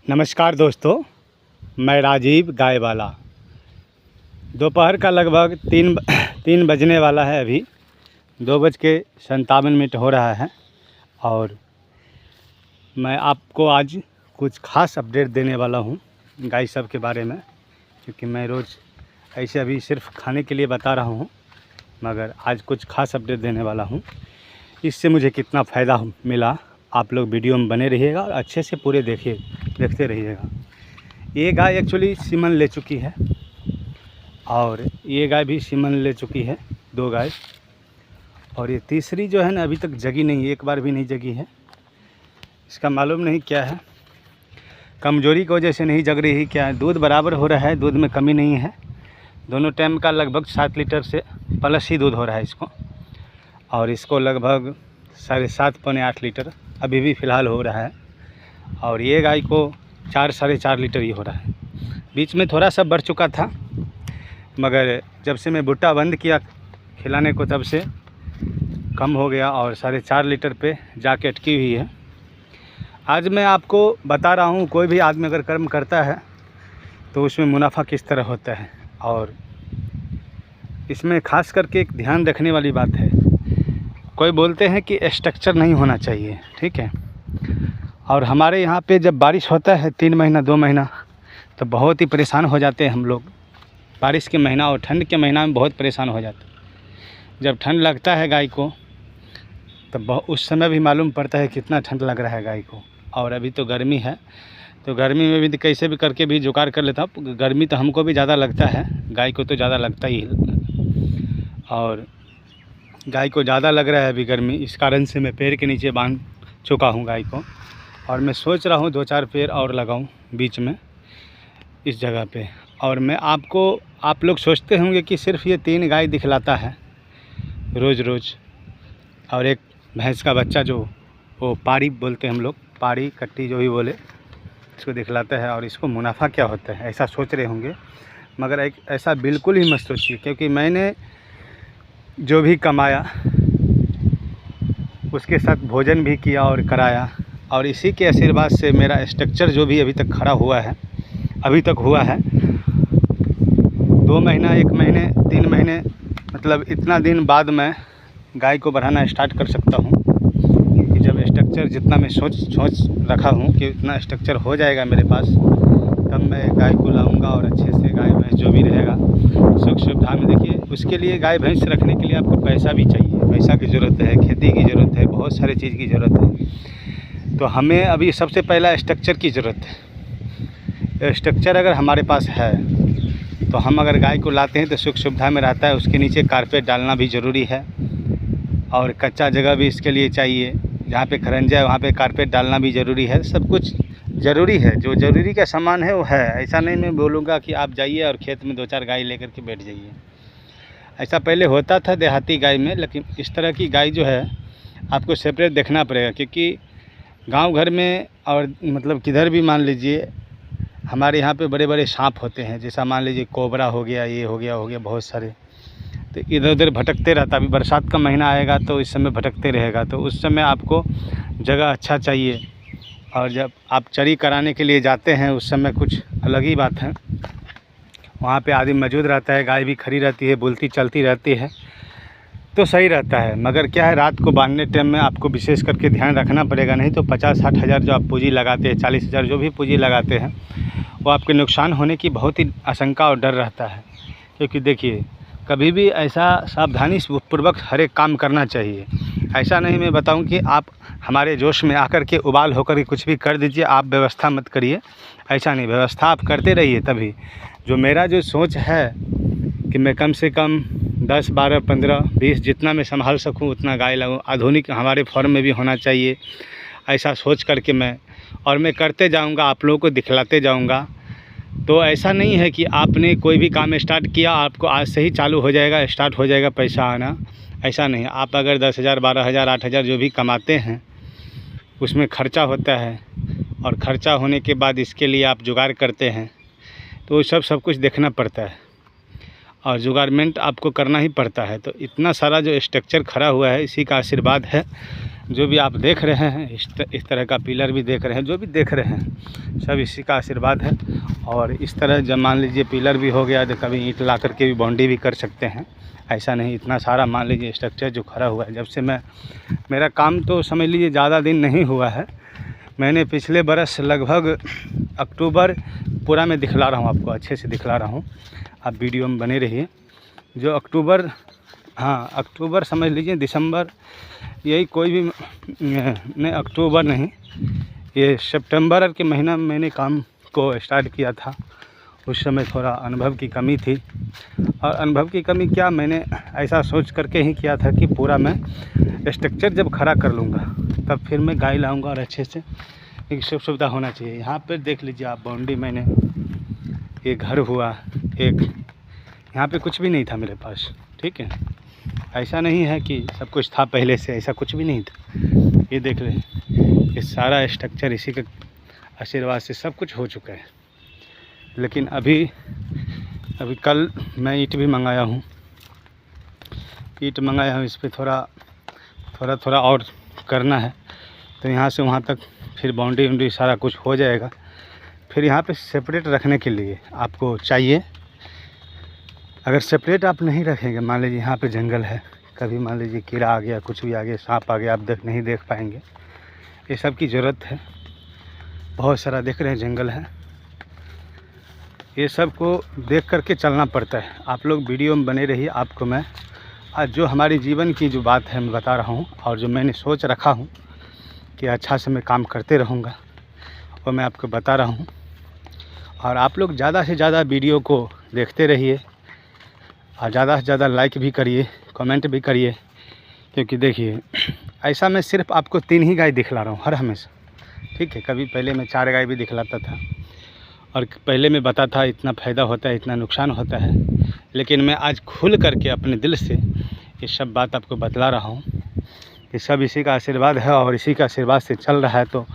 नमस्कार दोस्तों, मैं राजीव गायवाला। दोपहर का लगभग तीन बजने वाला है। अभी 2:57 हो रहा है और मैं आपको आज कुछ ख़ास अपडेट देने वाला हूं गाय सब के बारे में, क्योंकि मैं रोज़ ऐसे अभी सिर्फ खाने के लिए बता रहा हूं, मगर आज कुछ ख़ास अपडेट देने वाला हूं। इससे मुझे कितना फ़ायदा मिला, आप लोग वीडियो में बने रहिएगा और अच्छे से पूरे देखते रहिएगा। ये गाय एक्चुअली सीमन ले चुकी है और ये गाय भी सीमन ले चुकी है, 2 गाय। और ये तीसरी जो है ना, अभी तक जगी नहीं, एक बार भी नहीं जगी है। इसका मालूम नहीं क्या है, कमज़ोरी की वजह से नहीं जग रही है क्या है। दूध बराबर हो रहा है, दूध में कमी नहीं है। दोनों टाइम का लगभग 7 लीटर से प्लस ही दूध हो रहा है इसको, और इसको लगभग 7.5 पौने 8 लीटर अभी भी फ़िलहाल हो रहा है। और ये गाय को 4 साढ़े 4 लीटर ही हो रहा है। बीच में थोड़ा सा बढ़ चुका था, मगर जब से मैं बुट्टा बंद किया खिलाने को तब से कम हो गया और 4.5 लीटर पे जाके अटकी हुई है। आज मैं आपको बता रहा हूँ, कोई भी आदमी अगर कर्म करता है तो उसमें मुनाफा किस तरह होता है। और इसमें ख़ास करके एक ध्यान रखने वाली बात है, कोई बोलते हैं कि स्ट्रक्चर नहीं होना चाहिए, ठीक है। और हमारे यहाँ पे जब बारिश होता है 3 महीना 2 महीना, तो बहुत ही परेशान हो जाते हैं हम लोग। बारिश के महीना और ठंड के महीना में बहुत परेशान हो जाते हैं। जब ठंड लगता है गाय को तो उस समय भी मालूम पड़ता है कितना ठंड लग रहा है गाय को। और अभी तो गर्मी है, तो गर्मी में भी कैसे भी करके भी जुगाड़ कर लेता हूँ। गर्मी तो हमको भी ज़्यादा लगता है, गाय को तो ज़्यादा लगता ही। और गाय को ज़्यादा लग रहा है अभी गर्मी, इस कारण से मैं पेड़ के नीचे बांध चुका हूँ गाय को। और मैं सोच रहा हूँ 2-4 पेड़ और लगाऊँ बीच में इस जगह पे। और मैं आप लोग सोचते होंगे कि सिर्फ ये 3 गाय दिखलाता है रोज़, और एक भैंस का बच्चा जो वो पारी बोलते हैं हम लोग, पारी कट्टी जो भी बोले, इसको दिखलाता है और इसको मुनाफा क्या होता है, ऐसा सोच रहे होंगे। मगर ऐसा बिल्कुल ही मत सोचिए, क्योंकि मैंने जो भी कमाया उसके साथ भोजन भी किया और कराया, और इसी के आशीर्वाद से मेरा स्ट्रक्चर जो भी अभी तक खड़ा हुआ है, अभी तक हुआ है 2 महीना 1 महीने 3 महीने, मतलब इतना दिन बाद मैं गाय को बढ़ाना स्टार्ट कर सकता हूँ। कि जब स्ट्रक्चर जितना मैं सोच रखा हूँ कि इतना स्ट्रक्चर हो जाएगा मेरे पास, तब मैं गाय को लाऊंगा और अच्छे से गाय भैंस जो भी रहेगा सुख सुविधा में। देखिए, उसके लिए गाय भैंस रखने के लिए आपको पैसा भी चाहिए, पैसा की ज़रूरत है, खेती की ज़रूरत है, बहुत सारी चीज़ की ज़रूरत है। तो हमें अभी सबसे पहला स्ट्रक्चर की ज़रूरत है। स्ट्रक्चर अगर हमारे पास है तो हम अगर गाय को लाते हैं तो सुख सुविधा में रहता है। उसके नीचे कारपेट डालना भी ज़रूरी है, और कच्चा जगह भी इसके लिए चाहिए। जहाँ पे खरंजा है वहाँ पे कारपेट डालना भी ज़रूरी है। सब कुछ ज़रूरी है, जो ज़रूरी का सामान है वो है। ऐसा नहीं मैं बोलूँगा कि आप जाइए और खेत में 2-4 गाय लेकर के बैठ जाइए। ऐसा पहले होता था देहाती गाय में, लेकिन इस तरह की गाय जो है आपको सेपरेट देखना पड़ेगा। क्योंकि गांव घर में और मतलब किधर भी मान लीजिए, हमारे यहाँ पे बड़े बड़े सांप होते हैं। जैसा मान लीजिए कोबरा हो गया, ये हो गया बहुत सारे, तो इधर उधर भटकते रहता। अभी बरसात का महीना आएगा तो इस समय भटकते रहेगा, तो उस समय आपको जगह अच्छा चाहिए। और जब आप चरी कराने के लिए जाते हैं उस समय कुछ अलग ही बात है। वहाँ पे आदमी मौजूद रहता है, गाय भी खड़ी रहती है, बुलती चलती रहती है, तो सही रहता है। मगर क्या है, रात को बांधने टाइम में आपको विशेष करके ध्यान रखना पड़ेगा, नहीं तो 50-60 हज़ार जो आप पूंजी लगाते हैं, 40 हज़ार जो भी पूंजी लगाते हैं, वो आपके नुकसान होने की बहुत ही आशंका और डर रहता है। क्योंकि देखिए, कभी भी ऐसा सावधानी पूर्वक हर एक काम करना चाहिए। ऐसा नहीं मैं बताऊं कि आप हमारे जोश में आकर के उबाल होकर के कुछ भी कर दीजिए, आप व्यवस्था मत करिए। ऐसा नहीं, व्यवस्था आप करते रहिए। तभी जो मेरा जो सोच है कि मैं कम से कम 10, 12, 15, 20 जितना मैं संभाल सकूं उतना गाय लगाऊं। आधुनिक हमारे फॉर्म में भी होना चाहिए, ऐसा सोच करके मैं करते जाऊँगा, आप लोगों को दिखलाते जाऊँगा। तो ऐसा नहीं है कि आपने कोई भी काम स्टार्ट किया आपको आज से ही चालू हो जाएगा, स्टार्ट हो जाएगा पैसा आना, ऐसा नहीं है। आप अगर 10,000, 12,000, 8,000 जो भी कमाते हैं उसमें खर्चा होता है, और ख़र्चा होने के बाद इसके लिए आप जुगाड़ करते हैं, तो सब कुछ देखना पड़ता है और जुगाड़मेंट आपको करना ही पड़ता है। तो इतना सारा जो स्ट्रक्चर खड़ा हुआ है इसी का आशीर्वाद है जो भी आप देख रहे हैं इस तरह का पिलर भी देख रहे हैं, जो भी देख रहे हैं सब इसी का आशीर्वाद है। और इस तरह जब मान लीजिए पिलर भी हो गया तो कभी ईंट ला करके भी बाउंड्री भी कर सकते हैं। ऐसा नहीं इतना सारा मान लीजिए स्ट्रक्चर जो खड़ा हुआ है, जब से मेरा काम तो समझ लीजिए ज़्यादा दिन नहीं हुआ है। मैंने पिछले बरस लगभग अक्टूबर पूरा मैं दिखला रहा हूँ आपको, अच्छे से दिखला रहा हूँ, आप वीडियो में बने रहिए। जो अक्टूबर, हाँ अक्टूबर समझ लीजिए, दिसंबर, यही कोई भी नहीं, अक्टूबर नहीं, ये सितंबर के महीना में मैंने काम को स्टार्ट किया था। उस समय थोड़ा अनुभव की कमी थी, और अनुभव की कमी क्या, मैंने ऐसा सोच करके ही किया था कि पूरा मैं स्ट्रक्चर जब खड़ा कर लूँगा तब फिर मैं गाय लाऊँगा और अच्छे से एक सब सुविधा होना चाहिए। यहाँ पर देख लीजिए आप बाउंड्री, मैंने एक घर हुआ, एक यहाँ पे कुछ भी नहीं था मेरे पास, ठीक है। ऐसा नहीं है कि सब कुछ था पहले से, ऐसा कुछ भी नहीं था। ये देख लें, ये सारा स्ट्रक्चर इसी के आशीर्वाद से सब कुछ हो चुका है। लेकिन अभी कल मैं ईंट भी मंगाया हूँ, इस पर थोड़ा और करना है। तो यहाँ से वहाँ तक फिर बाउंड्री सारा कुछ हो जाएगा। फिर यहाँ पे सेपरेट रखने के लिए आपको चाहिए, अगर सेपरेट आप नहीं रखेंगे, मान लीजिए यहाँ पे जंगल है, कभी मान लीजिए कीड़ा आ गया, कुछ भी आ गया, सांप आ गया, आप नहीं देख पाएंगे। ये सब की ज़रूरत है, बहुत सारा देख रहे हैं जंगल है, ये सब को देख करके चलना पड़ता है। आप लोग वीडियो में बने रहिए। आपको मैं आज जो हमारी जीवन की जो बात है मैं बता रहा हूँ, और जो मैंने सोच रखा हूँ कि अच्छा से मैं काम करते रहूँगा, वो मैं आपको बता रहा हूँ। और आप लोग ज़्यादा से ज़्यादा वीडियो को देखते रहिए, और ज़्यादा से ज़्यादा लाइक भी करिए, कमेंट भी करिए। क्योंकि देखिए, ऐसा मैं सिर्फ आपको 3 ही गाय दिखला रहा हूँ हर हमेशा, ठीक है। कभी पहले मैं 4 गाय भी दिखलाता था, और पहले मैं बताता था इतना फ़ायदा होता है, इतना नुकसान होता है। लेकिन मैं आज खुल करके अपने दिल से ये सब बात आपको बतला रहा हूँ कि सब इसी का आशीर्वाद है, और इसी का आशीर्वाद से चल रहा है। तो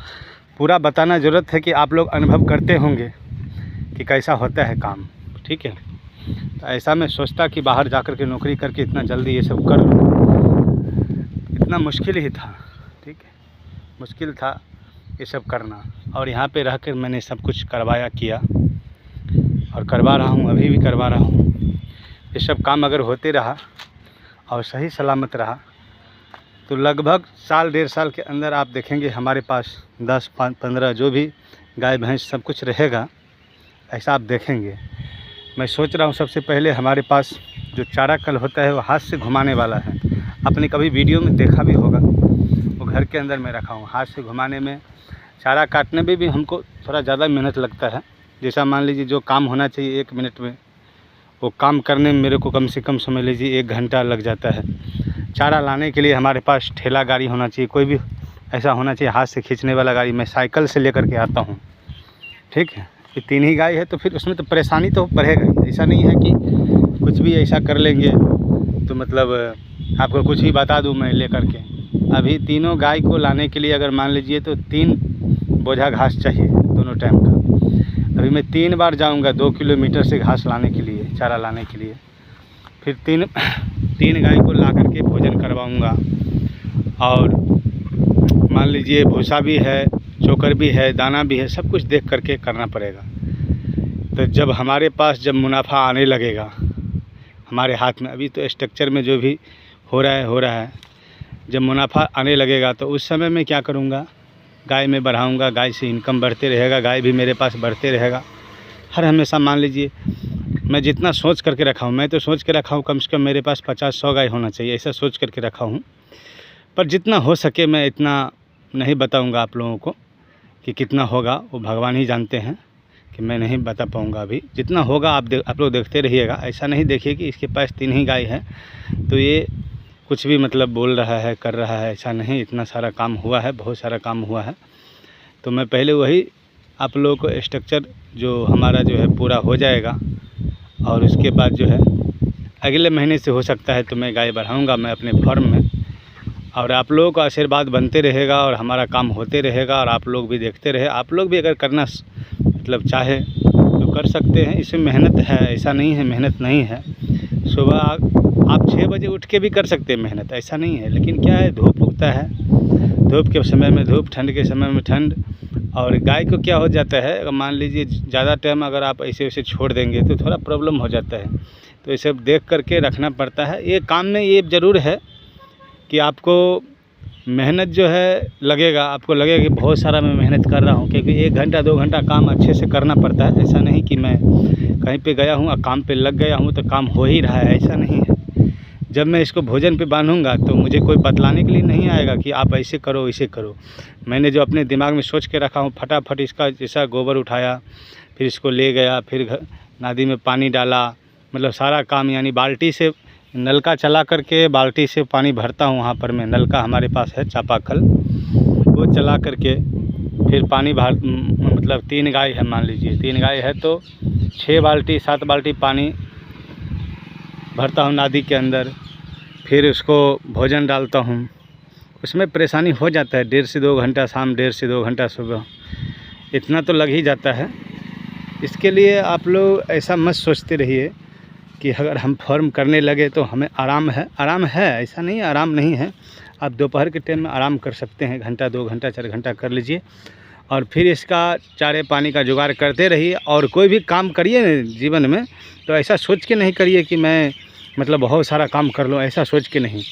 पूरा बताना ज़रूरत है कि आप लोग अनुभव करते होंगे कि कैसा होता है काम, ठीक है। तो ऐसा मैं सोचता कि बाहर जाकर के नौकरी करके इतना जल्दी ये सब कर लूँ, इतना मुश्किल ही था, ठीक है, मुश्किल था ये सब करना। और यहाँ पे रह कर मैंने सब कुछ करवाया, किया, और करवा रहा हूँ, अभी भी करवा रहा हूँ। ये सब काम अगर होते रहा और सही सलामत रहा तो लगभग साल 1.5 साल के अंदर आप देखेंगे हमारे पास 10-15 जो भी गाय भैंस सब कुछ रहेगा, ऐसा आप देखेंगे। मैं सोच रहा हूँ सबसे पहले हमारे पास जो चारा कल होता है वो हाथ से घुमाने वाला है। आपने कभी वीडियो में देखा भी होगा, वो घर के अंदर मैं रखा हूँ। हाथ से घुमाने में, चारा काटने में भी हमको थोड़ा ज़्यादा मेहनत लगता है। जैसा मान लीजिए जो काम होना चाहिए 1 मिनट में, वो काम करने में मेरे को कम से कम समझ लीजिए 1 घंटा लग जाता है। चारा लाने के लिए हमारे पास ठेला गाड़ी होना चाहिए, कोई भी ऐसा होना चाहिए हाथ से खींचने वाला गाड़ी। मैं साइकिल से लेकर के आता हूँ, ठीक है। ये 3 ही गाय है तो फिर उसमें तो परेशानी तो बढ़ेगा ही। ऐसा नहीं है कि कुछ भी ऐसा कर लेंगे तो मतलब आपको कुछ ही बता दूँ मैं ले करके। अभी तीनों गाय को लाने के लिए अगर मान लीजिए तो 3 बोझा घास चाहिए दोनों टाइम का। अभी मैं 3 बार जाऊंगा 2 किलोमीटर से घास लाने के लिए, चारा लाने के लिए। फिर 3 गाय को ला करके भोजन करवाऊंगा, और मान लीजिए भूसा भी है, चोकर भी है, दाना भी है, सब कुछ देख करके करना पड़ेगा। तो जब हमारे पास जब मुनाफा आने लगेगा हमारे हाथ में, अभी तो स्ट्रक्चर में जो भी हो रहा है, जब मुनाफा आने लगेगा तो उस समय मैं क्या करूँगा, गाय में बढ़ाऊँगा, गाय से इनकम बढ़ते रहेगा, गाय भी मेरे पास बढ़ते रहेगा। हर हमेशा मान लीजिए मैं जितना सोच करके रखा हूँ, मैं तो सोच के रखा हूँ कम से कम मेरे पास 50-100 गाय होना चाहिए, ऐसा सोच करके रखा हूँ। पर जितना हो सके मैं इतना नहीं बताऊँगा आप लोगों को कि कितना होगा, वो भगवान ही जानते हैं, कि मैं नहीं बता पाऊँगा। अभी जितना होगा आप लोग देखते रहिएगा। ऐसा नहीं देखिए कि इसके पास 3 ही गाय है तो ये कुछ भी मतलब बोल रहा है, कर रहा है, ऐसा नहीं। इतना सारा काम हुआ है, बहुत सारा काम हुआ है। तो मैं पहले वही आप लोगों को स्ट्रक्चर जो हमारा जो है पूरा हो जाएगा, और उसके बाद जो है अगले महीने से हो सकता है तो मैं गाय बढ़ाऊँगा मैं अपने फार्म में, और आप लोगों का आशीर्वाद बनते रहेगा, और हमारा काम होते रहेगा, और आप लोग भी देखते रहे। आप लोग भी अगर करना मतलब चाहे तो कर सकते हैं, इसमें मेहनत है, ऐसा नहीं है मेहनत नहीं है। सुबह आप 6 बजे उठ के भी कर सकते हैं मेहनत, ऐसा नहीं है। लेकिन क्या है, धूप उगता है, धूप के समय में धूप, ठंड के समय में ठंड। और गाय को क्या हो जाता है, अगर मान लीजिए ज़्यादा टाइम अगर आप ऐसे वैसे छोड़ देंगे तो थोड़ा प्रॉब्लम हो जाता है। तो ये सब देख कर के रखना पड़ता है। ये काम में ये ज़रूर है कि आपको मेहनत जो है लगेगा, आपको लगेगा कि बहुत सारा मैं मेहनत कर रहा हूँ, क्योंकि 1 घंटा 2 घंटा काम अच्छे से करना पड़ता है। ऐसा नहीं कि मैं कहीं पे गया हूँ और काम पे लग गया हूँ तो काम हो ही रहा है, ऐसा नहीं है। जब मैं इसको भोजन पे बांधूँगा तो मुझे कोई बतलाने के लिए नहीं आएगा कि आप ऐसे करो वैसे करो। मैंने जो अपने दिमाग में सोच के रखा हूँ, फटाफट इसका जैसा गोबर उठाया, फिर इसको ले गया, फिर नादी में पानी डाला, मतलब सारा काम, यानी बाल्टी से नलका चला करके बाल्टी से पानी भरता हूँ। वहाँ पर मैं नलका हमारे पास है चापाकल, वो चला करके फिर पानी भर, मतलब 3 गाय है, मान लीजिए 3 गाय है तो 6 बाल्टी 7 बाल्टी पानी भरता हूँ नादी के अंदर। फिर उसको भोजन डालता हूँ। उसमें परेशानी हो जाता है, 1.5 से 2 घंटा शाम, 1.5 से 2 घंटा सुबह, इतना तो लग ही जाता है। इसके लिए आप लोग ऐसा मत सोचते रहिए कि अगर हम फार्म करने लगे तो हमें आराम है। आराम है, ऐसा नहीं आराम नहीं है। आप दोपहर के टाइम में आराम कर सकते हैं, घंटा 2 घंटा 4 घंटा कर लीजिए, और फिर इसका चारे पानी का जुगाड़ करते रहिए। और कोई भी काम करिए जीवन में तो ऐसा सोच के नहीं करिए कि मैं मतलब बहुत सारा काम कर लूँ, ऐसा सोच के नहीं।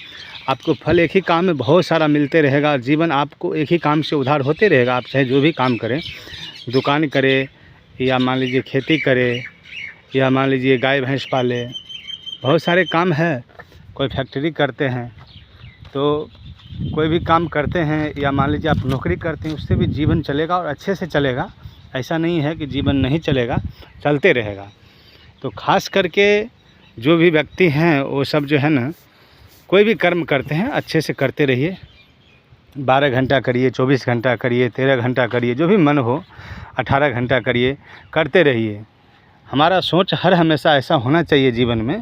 आपको फल एक ही काम में बहुत सारा मिलते रहेगा। जीवन आपको एक ही काम से उधार होते रहेगा। आप चाहे जो भी काम करें, दुकान करें या मान लीजिए खेती करें या मान लीजिए गाय भैंस पाले, बहुत सारे काम है। कोई फैक्ट्री करते हैं, तो कोई भी काम करते हैं या मान लीजिए आप नौकरी करते हैं, उससे भी जीवन चलेगा और अच्छे से चलेगा। ऐसा नहीं है कि जीवन नहीं चलेगा, चलते रहेगा। तो ख़ास करके जो भी व्यक्ति हैं वो सब जो है ना, कोई भी कर्म करते हैं अच्छे से करते रहिए। 12 घंटा करिए, 24 घंटा करिए, 13 घंटा करिए, जो भी मन हो, 18 घंटा करिए, करते रहिए। हमारा सोच हर हमेशा ऐसा होना चाहिए जीवन में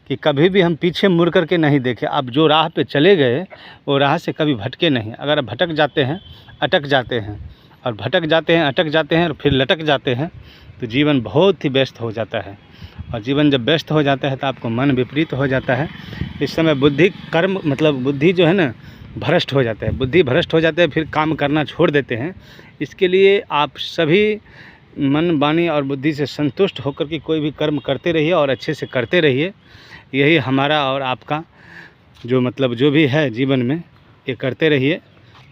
कि कभी भी हम पीछे मुड़ कर के नहीं देखें। आप जो राह पे चले गए वो राह से कभी भटके नहीं। अगर भटक जाते हैं, अटक जाते हैं, और भटक जाते हैं, अटक जाते हैं और फिर लटक जाते हैं, तो जीवन बहुत ही व्यस्त हो जाता है। और जीवन जब व्यस्त हो जाता है तो आपको मन विपरीत हो जाता है। इस समय बुद्धि कर्म मतलब बुद्धि जो है ना भ्रष्ट हो जाता है। बुद्धि भ्रष्ट हो जाता है, फिर काम करना छोड़ देते हैं। इसके लिए आप सभी मन, वाणी और बुद्धि से संतुष्ट होकर के कोई भी कर्म करते रहिए और अच्छे से करते रहिए। यही हमारा और आपका जो मतलब जो भी है जीवन में, ये करते रहिए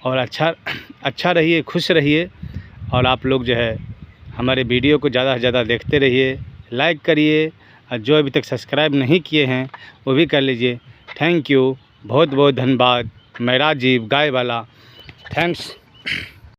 और अच्छा रहिए, खुश रहिए। और आप लोग जो है हमारे वीडियो को ज़्यादा से ज़्यादा देखते रहिए, लाइक करिए, और जो अभी तक सब्सक्राइब नहीं किए हैं वो भी कर लीजिए। थैंक यू, बहुत बहुत धन्यवाद। मैं राजीव गाय वाला, थैंक्स।